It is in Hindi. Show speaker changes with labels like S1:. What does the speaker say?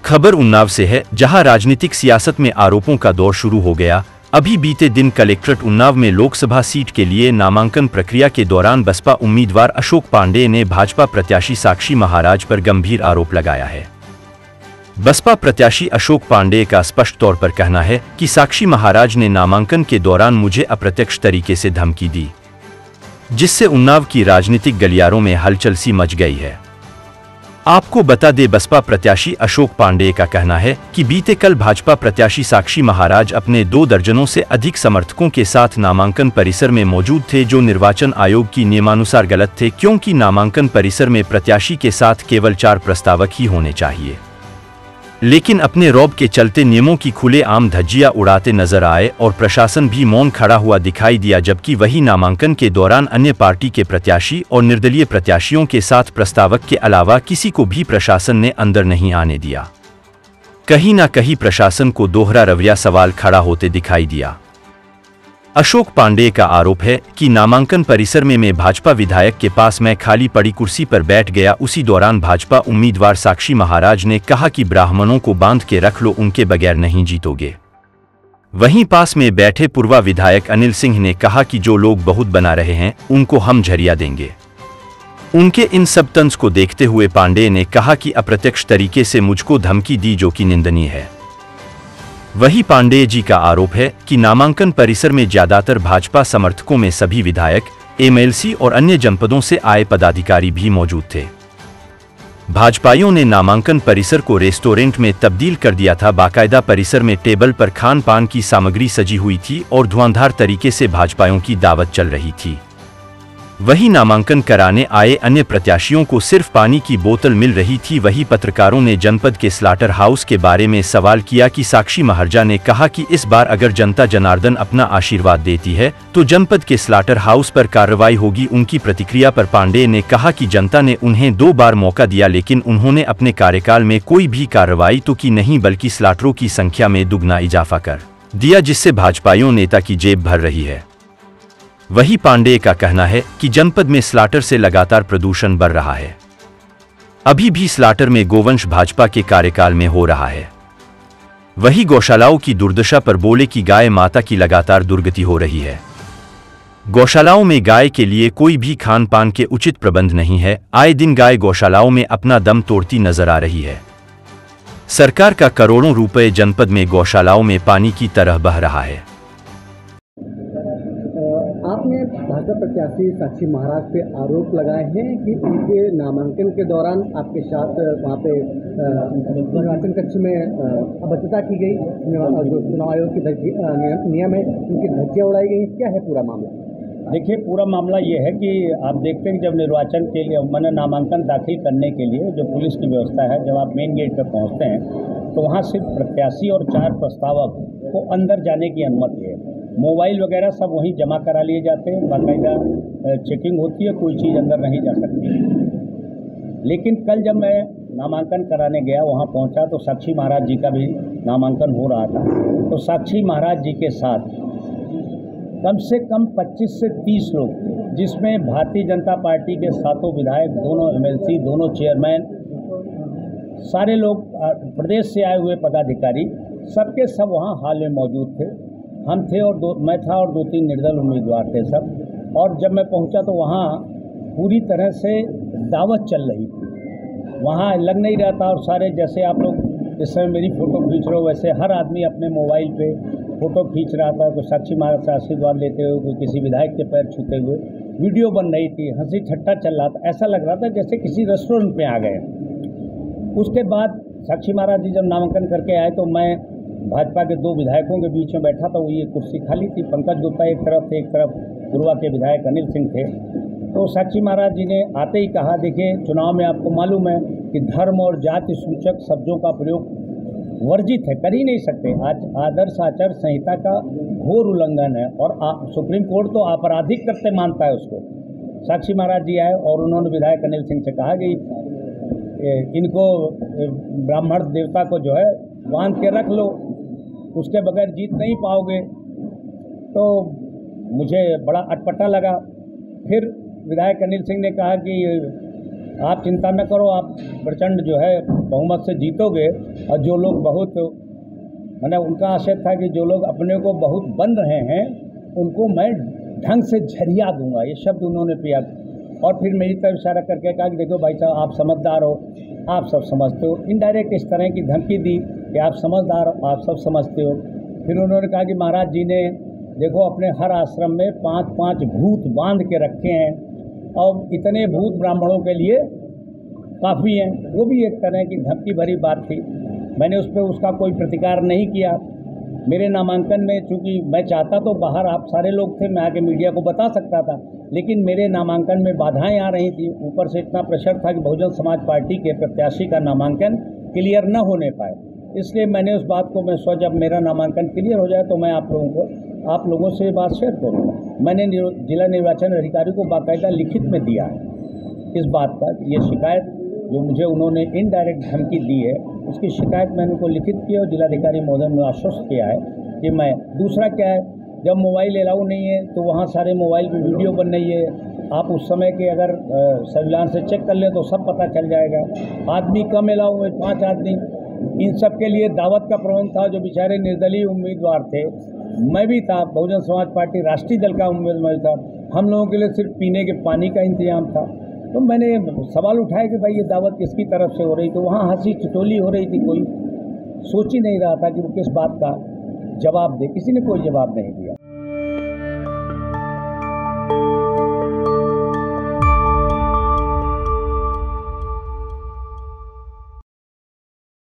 S1: खबर उन्नाव से है, जहां राजनीतिक सियासत में आरोपों का दौर शुरू हो गया। अभी बीते दिन कलेक्ट्रेट उन्नाव में लोकसभा सीट के लिए नामांकन प्रक्रिया के दौरान बसपा उम्मीदवार अशोक पांडेय ने भाजपा प्रत्याशी साक्षी महाराज पर गंभीर आरोप लगाया है। बसपा प्रत्याशी अशोक पांडेय का स्पष्ट तौर पर कहना है कि साक्षी महाराज ने नामांकन के दौरान मुझे अप्रत्यक्ष तरीके से धमकी दी, जिससे उन्नाव की राजनीतिक गलियारों में हलचल सी मच गई है। आपको बता दें, बसपा प्रत्याशी अशोक पांडेय का कहना है कि बीते कल भाजपा प्रत्याशी साक्षी महाराज अपने 2 दर्जनों से अधिक समर्थकों के साथ नामांकन परिसर में मौजूद थे, जो निर्वाचन आयोग की नियमानुसार गलत थे, क्योंकि नामांकन परिसर में प्रत्याशी के साथ केवल 4 प्रस्तावक ही होने चाहिए। लेकिन अपने रौब के चलते नियमों की खुलेआम धज्जियां उड़ाते नजर आए और प्रशासन भी मौन खड़ा हुआ दिखाई दिया, जबकि वही नामांकन के दौरान अन्य पार्टी के प्रत्याशी और निर्दलीय प्रत्याशियों के साथ प्रस्तावक के अलावा किसी को भी प्रशासन ने अंदर नहीं आने दिया। कहीं ना कहीं प्रशासन को दोहरा रवैया सवाल खड़ा होते दिखाई दिया। अशोक पांडेय का आरोप है कि नामांकन परिसर में मैं भाजपा विधायक के पास मैं खाली पड़ी कुर्सी पर बैठ गया। उसी दौरान भाजपा उम्मीदवार साक्षी महाराज ने कहा कि ब्राह्मणों को बांध के रख लो, उनके बगैर नहीं जीतोगे। वहीं पास में बैठे पूर्व विधायक अनिल सिंह ने कहा कि जो लोग बहुत बना रहे हैं उनको हम झरिया देंगे। उनके इन सब तंज को देखते हुए पांडेय ने कहा कि अप्रत्यक्ष तरीके से मुझको धमकी दी, जो कि निंदनीय है। वही पांडेय जी का आरोप है कि नामांकन परिसर में ज्यादातर भाजपा समर्थकों में सभी विधायक, एमएलसी और अन्य जनपदों से आए पदाधिकारी भी मौजूद थे। भाजपाइयों ने नामांकन परिसर को रेस्टोरेंट में तब्दील कर दिया था। बाकायदा परिसर में टेबल पर खान पान की सामग्री सजी हुई थी और धुआंधार तरीके से भाजपाइयों की दावत चल रही थी। वही नामांकन कराने आए अन्य प्रत्याशियों को सिर्फ पानी की बोतल मिल रही थी। वही पत्रकारों ने जनपद के स्लाटर हाउस के बारे में सवाल किया कि साक्षी महाराज ने कहा कि इस बार अगर जनता जनार्दन अपना आशीर्वाद देती है तो जनपद के स्लाटर हाउस पर कार्रवाई होगी। उनकी प्रतिक्रिया पर पांडेय ने कहा कि जनता ने उन्हें 2 बार मौका दिया, लेकिन उन्होंने अपने कार्यकाल में कोई भी कार्रवाई तो की नहीं, बल्कि स्लाटरों की संख्या में दुगना इजाफा कर दिया, जिससे भाजपाइयों नेता की जेब भर रही है। वही पांडेय का कहना है कि जनपद में स्लाटर से लगातार प्रदूषण बढ़ रहा है। अभी भी स्लाटर में गोवंश भाजपा के कार्यकाल में हो रहा है। वही गौशालाओं की दुर्दशा पर बोले कि गाय माता की लगातार दुर्गति हो रही है। गौशालाओं में गाय के लिए कोई भी खान पान के उचित प्रबंध नहीं है। आए दिन गाय गौशालाओं में अपना दम तोड़ती नजर आ रही है। सरकार का करोड़ों रुपए जनपद में गौशालाओं में पानी की तरह बह रहा है।
S2: आपने भाजपा प्रत्याशी साक्षी महाराज पे आरोप लगाए हैं कि उनके नामांकन के दौरान आपके साथ वहाँ पे निर्वाचन कक्ष में अभद्रता की गई, जो चुनाव आयोग की नियम है उनकी धज्जियाँ उड़ाई गई। क्या है पूरा मामला?
S3: देखिए, पूरा मामला ये है कि आप देखते हैं कि जब निर्वाचन के लिए मैंने नामांकन दाखिल करने के लिए जो पुलिस की व्यवस्था है, जब आप मेन गेट पर पहुँचते हैं तो वहाँ सिर्फ प्रत्याशी और 4 प्रस्तावक को अंदर जाने की अनुमति है। मोबाइल वगैरह सब वहीं जमा करा लिए जाते हैं, बाकायदा चेकिंग होती है, कोई चीज़ अंदर नहीं जा सकती। लेकिन कल जब मैं नामांकन कराने गया, वहाँ पहुँचा तो साक्षी महाराज जी का भी नामांकन हो रहा था। तो साक्षी महाराज जी के साथ कम से कम 25 से 30 लोग थे, जिसमें भारतीय जनता पार्टी के 7 विधायक, दोनों एमएलसी, दोनों चेयरमैन, सारे लोग प्रदेश से आए हुए पदाधिकारी, सबके सब वहाँ हाल में मौजूद थे। हम थे और मैं था और 2-3 निर्दल उम्मीदवार थे सब। और जब मैं पहुंचा तो वहाँ पूरी तरह से दावत चल रही थी, वहाँ लग नहीं रहा था। और सारे, जैसे आप लोग इस समय मेरी फ़ोटो खींच रहे हो, वैसे हर आदमी अपने मोबाइल पे फ़ोटो खींच रहा था। कोई साक्षी महाराज से आशीर्वाद लेते हुए, कोई किसी विधायक के पैर छूते हुए, वीडियो बन रही थी, हंसी ठट्ठा चल रहा था। ऐसा लग रहा था जैसे किसी रेस्टोरेंट में आ गए। उसके बाद साक्षी महाराज जी जब नामांकन करके आए तो मैं भाजपा के 2 विधायकों के बीच में बैठा था। वो ये कुर्सी खाली थी, पंकज गुप्ता एक तरफ थे, एक तरफ पूर्वा के विधायक अनिल सिंह थे। तो साक्षी महाराज जी ने आते ही कहा, देखिए चुनाव में आपको मालूम है कि धर्म और जाति सूचक शब्दों का प्रयोग वर्जित है, कर ही नहीं सकते। आज आदर्श आचार संहिता का घोर उल्लंघन है और सुप्रीम कोर्ट तो आपराधिक कृत्य मानता है उसको। साक्षी महाराज जी आए और उन्होंने विधायक अनिल सिंह से कहा कि इनको ब्राह्मण देवता को जो है बांध के रख लो, उसके बगैर जीत नहीं पाओगे। तो मुझे बड़ा अटपटा लगा। फिर विधायक अनिल सिंह ने कहा कि आप चिंता न करो, आप प्रचंड जो है बहुमत से जीतोगे। और जो लोग बहुत मैंने उनका आशय था कि जो लोग अपने को बहुत बन रहे हैं उनको मैं ढंग से झरिया दूंगा, ये शब्द उन्होंने पिया। और फिर मेरी तरफ इशारा करके कहा कि देखो भाई साहब, आप समझदार हो, आप सब समझते हो। इनडायरेक्ट इस तरह की धमकी दी कि आप समझदार हो, आप सब समझते हो। फिर उन्होंने कहा कि महाराज जी ने देखो अपने हर आश्रम में 5-5 भूत बांध के रखे हैं और इतने भूत ब्राह्मणों के लिए काफ़ी हैं। वो भी एक तरह की धमकी भरी बात थी। मैंने उस पर उसका कोई प्रतिकार नहीं किया। मेरे नामांकन में चूँकि मैं चाहता तो बाहर आप सारे लोग थे, मैं आके मीडिया को बता सकता था, लेकिन मेरे नामांकन में बाधाएं आ रही थी। ऊपर से इतना प्रेशर था कि बहुजन समाज पार्टी के प्रत्याशी का नामांकन क्लियर न होने पाए। इसलिए मैंने उस बात को मैं जब मेरा नामांकन क्लियर हो जाए तो मैं आप लोगों से ये बात शेयर करूँगा। मैंने जिला निर्वाचन अधिकारी को बाकायदा लिखित में दिया है इस बात का। ये शिकायत जो मुझे उन्होंने इनडायरेक्ट धमकी दी है, उसकी शिकायत मैंने उनको लिखित की और जिलाधिकारी महोदय ने आश्वस्त किया है कि मैं। दूसरा क्या है, जब मोबाइल अलाउ नहीं है तो वहाँ सारे मोबाइल की वीडियो बन रही है। आप उस समय के अगर सर्विलांस से चेक कर लें तो सब पता चल जाएगा। आदमी कम अलाउ हुए, 5 आदमी। इन सब के लिए दावत का प्रबंध था। जो बेचारे निर्दलीय उम्मीदवार थे, मैं भी था, बहुजन समाज पार्टी राष्ट्रीय दल का उम्मीदवार था, हम लोगों के लिए सिर्फ पीने के पानी का इंतजाम था। तो मैंने सवाल उठाया कि भाई ये दावत किसकी तरफ से हो रही। तो वहाँ हंसी ठिठोली हो रही थी, कोई सोच ही नहीं रहा था कि वो किस बात का जवाब दे। किसी ने कोई जवाब नहीं दिया।